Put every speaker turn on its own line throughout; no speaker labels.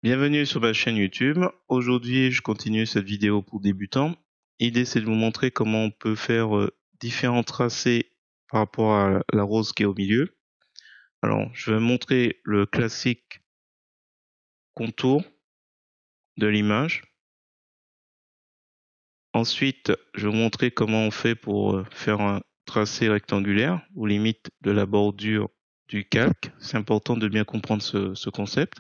Bienvenue sur ma chaîne YouTube. Aujourd'hui, je continue cette vidéo pour débutants. L'idée, c'est de vous montrer comment on peut faire différents tracés par rapport à la rose qui est au milieu. Alors, je vais montrer le classique contour de l'image. Ensuite, je vais vous montrer comment on fait pour faire un tracé rectangulaire aux limites de la bordure du calque. C'est important de bien comprendre ce concept.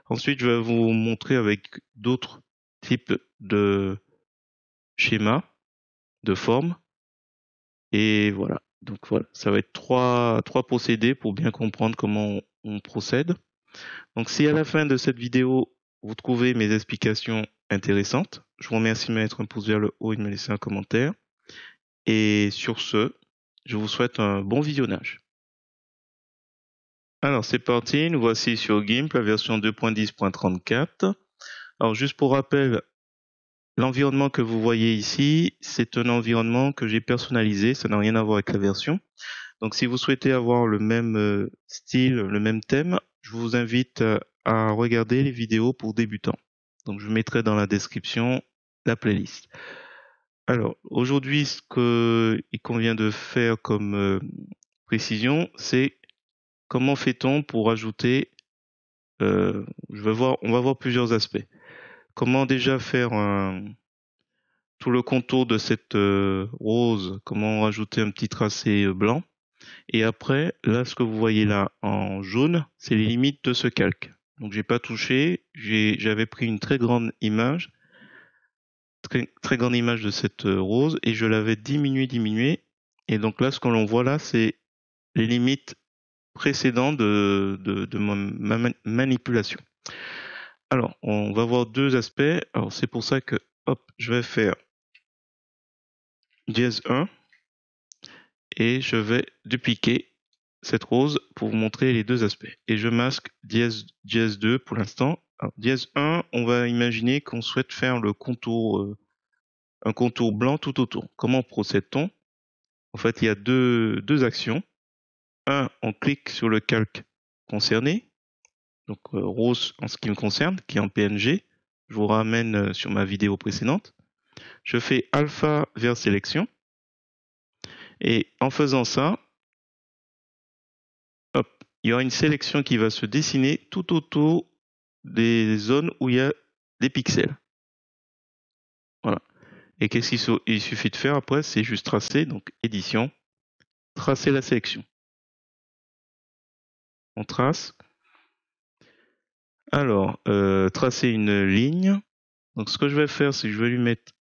Ensuite, je vais vous montrer avec d'autres types de schémas, de formes. Et voilà. Donc voilà, ça va être trois procédés pour bien comprendre comment on procède. Donc si à la fin de cette vidéo, vous trouvez mes explications intéressantes, je vous remercie de me mettre un pouce vers le haut et de me laisser un commentaire. Et sur ce, je vous souhaite un bon visionnage. Alors c'est parti, nous voici sur GIMP, la version 2.10.34. Alors juste pour rappel, l'environnement que vous voyez ici, c'est un environnement que j'ai personnalisé, ça n'a rien à voir avec la version. Donc si vous souhaitez avoir le même style, le même thème, je vous invite à regarder les vidéos pour débutants. Donc je mettrai dans la description la playlist. Alors aujourd'hui, ce qu'il convient de faire comme précision, c'est comment fait-on pour ajouter, on va voir plusieurs aspects. Comment déjà faire tout le contour de cette rose, comment rajouter un petit tracé blanc. Et après, là, ce que vous voyez là en jaune, c'est les limites de ce calque. Donc, j'ai pas touché. J'avais pris une très grande image, très grande image de cette rose, et je l'avais diminué. Et donc là, ce que l'on voit là, c'est les limites précédentes de ma manipulation. Alors, on va voir deux aspects. Alors, c'est pour ça que, hop, je vais faire dièse 1 et je vais dupliquer cette rose pour vous montrer les deux aspects. Et je masque dièse 2 pour l'instant. Alors, dièse 1, on va imaginer qu'on souhaite faire le contour, un contour blanc tout autour. Comment procède-t-on? En fait, il y a deux actions. Un, on clique sur le calque concerné, donc rose en ce qui me concerne, qui est en PNG. Je vous ramène sur ma vidéo précédente. Je fais alpha vers sélection. Et en faisant ça, hop, il y aura une sélection qui va se dessiner tout autour des zones où il y a des pixels. Voilà. Et qu'est-ce qu'il suffit de faire après? C'est juste tracer, donc édition, tracer la sélection. On trace. Alors, tracer une ligne. Donc ce que je vais faire, c'est que je vais lui mettre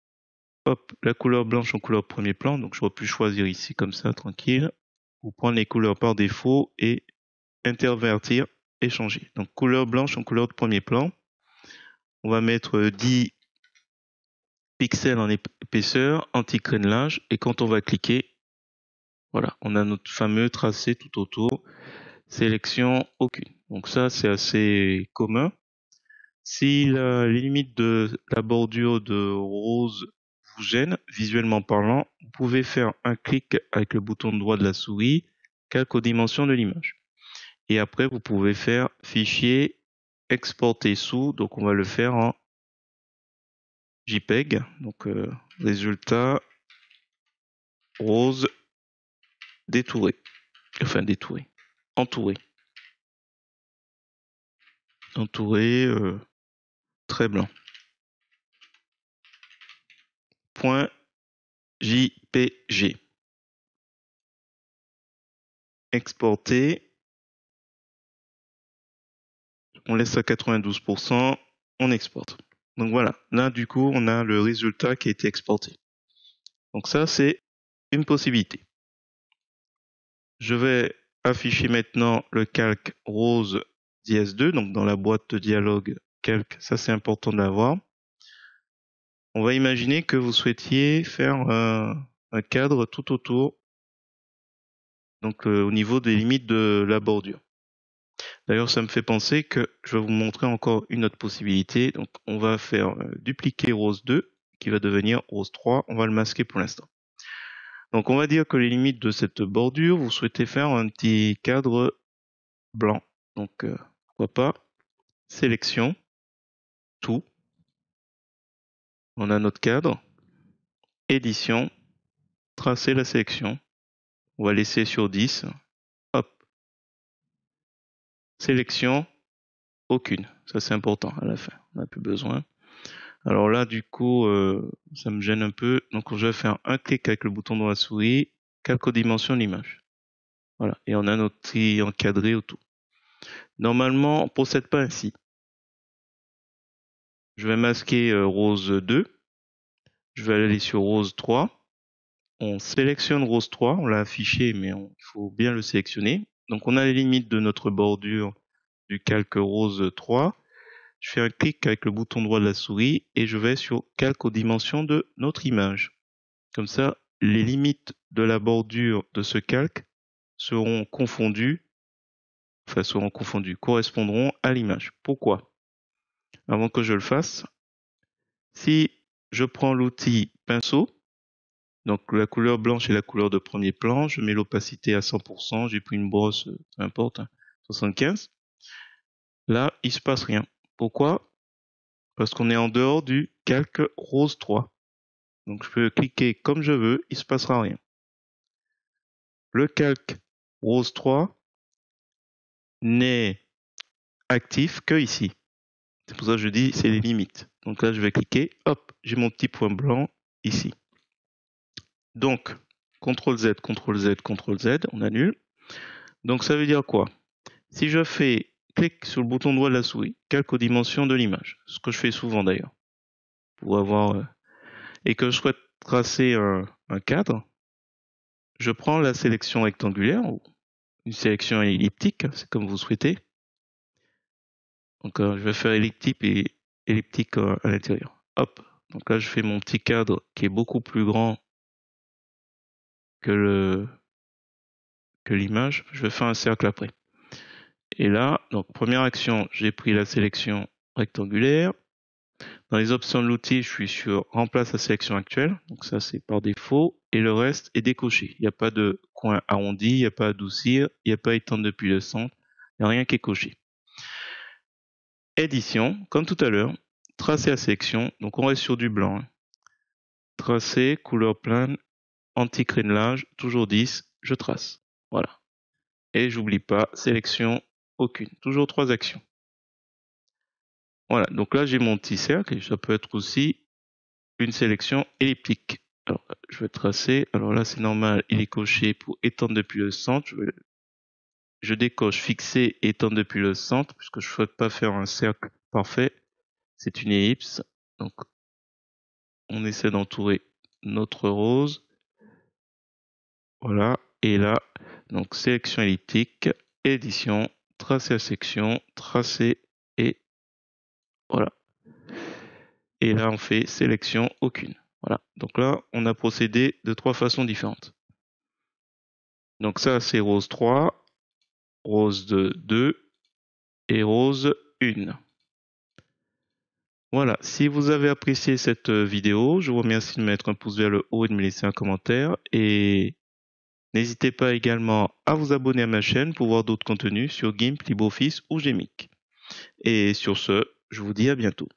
hop, la couleur blanche en couleur premier plan. Donc j'aurais pu choisir ici comme ça, tranquille. Ou prendre les couleurs par défaut et intervertir et changer. Donc couleur blanche en couleur de premier plan. On va mettre 10 pixels en épaisseur, anti-crénelage. Et quand on va cliquer, voilà, on a notre fameux tracé tout autour. Sélection aucune. Donc ça, c'est assez commun. Si la limite de la bordure de rose vous gêne, visuellement parlant, vous pouvez faire un clic avec le bouton droit de la souris, calque aux dimensions de l'image. Et après, vous pouvez faire fichier, exporter sous. Donc on va le faire en JPEG. Donc résultat rose détouré. Enfin détouré. Entouré. Entouré très blanc. Point JPG. Exporter. On laisse à 92%. On exporte. Donc voilà. Là, du coup, on a le résultat qui a été exporté. Donc ça, c'est une possibilité. Je vais afficher maintenant le calque rose dièse 2, donc dans la boîte de dialogue calque. Ça, c'est important de l'avoir. On va imaginer que vous souhaitiez faire un cadre tout autour, donc au niveau des limites de la bordure. D'ailleurs, ça me fait penser que je vais vous montrer encore une autre possibilité. Donc, on va faire dupliquer rose 2, qui va devenir rose 3. On va le masquer pour l'instant. Donc, on va dire que les limites de cette bordure, vous souhaitez faire un petit cadre blanc. Donc, pourquoi pas, sélection. tout. On a notre cadre, édition, tracer la sélection. On va laisser sur 10. Hop. Sélection, aucune. Ça c'est important à la fin. On n'a plus besoin. Alors là, du coup, ça me gêne un peu. Donc je vais faire un clic avec le bouton droit de la souris, calque aux dimensions de l'image. Voilà. Et on a notre tri encadré autour. Normalement, on ne procède pas ainsi. Je vais masquer rose 2. Je vais aller sur rose 3. On sélectionne rose 3. On l'a affiché, mais il faut bien le sélectionner. Donc on a les limites de notre bordure du calque rose 3. Je fais un clic avec le bouton droit de la souris et je vais sur calque aux dimensions de notre image. Comme ça, les limites de la bordure de ce calque correspondront à l'image. Pourquoi? Avant que je le fasse, si je prends l'outil pinceau, donc la couleur blanche est la couleur de premier plan, je mets l'opacité à 100%, j'ai pris une brosse, peu importe, 75. Là, il se passe rien. Pourquoi? Parce qu'on est en dehors du calque rose 3. Donc je peux cliquer comme je veux, il se passera rien. Le calque rose 3 n'est actif que ici. C'est pour ça que je dis c'est les limites. Donc là je vais cliquer, hop, j'ai mon petit point blanc ici. Donc CTRL Z, CTRL Z, CTRL Z, on annule. Donc ça veut dire quoi? Si je fais clic sur le bouton droit de la souris, calque aux dimensions de l'image, ce que je fais souvent d'ailleurs, pour avoir et que je souhaite tracer un cadre, je prends la sélection rectangulaire ou une sélection elliptique, c'est comme vous souhaitez. Donc je vais faire elliptique et elliptique à l'intérieur. Hop. Donc là je fais mon petit cadre qui est beaucoup plus grand que l'image. Je vais faire un cercle après. Et là, donc première action, j'ai pris la sélection rectangulaire. Dans les options de l'outil, je suis sur remplace la sélection actuelle. Donc ça c'est par défaut. Et le reste est décoché. Il n'y a pas de coin arrondi, il n'y a pas adoucir, il n'y a pas étendre depuis le centre. Il n'y a rien qui est coché. Édition, comme tout à l'heure, tracer la sélection. Donc on reste sur du blanc. Tracer, couleur plane, anti-crénelage, toujours 10, je trace. Voilà. Et j'oublie pas, sélection, aucune. Toujours 3 actions. Voilà, donc là j'ai mon petit cercle et ça peut être aussi une sélection elliptique. Alors je vais tracer, alors là c'est normal, il est coché pour étendre depuis le centre. Je décoche fixer et étendre depuis le centre puisque je ne souhaite pas faire un cercle parfait. C'est une ellipse. Donc on essaie d'entourer notre rose. Voilà, et là, donc sélection elliptique, édition, tracer la section, tracer et voilà. Et là, on fait sélection aucune. Voilà. Donc là, on a procédé de 3 façons différentes. Donc ça, c'est rose 3, rose 2 et rose 1. Voilà. Si vous avez apprécié cette vidéo, je vous remercie de mettre un pouce vers le haut et de me laisser un commentaire. Et n'hésitez pas également à vous abonner à ma chaîne pour voir d'autres contenus sur GIMP, LibreOffice ou GMIC. Et sur ce, je vous dis à bientôt.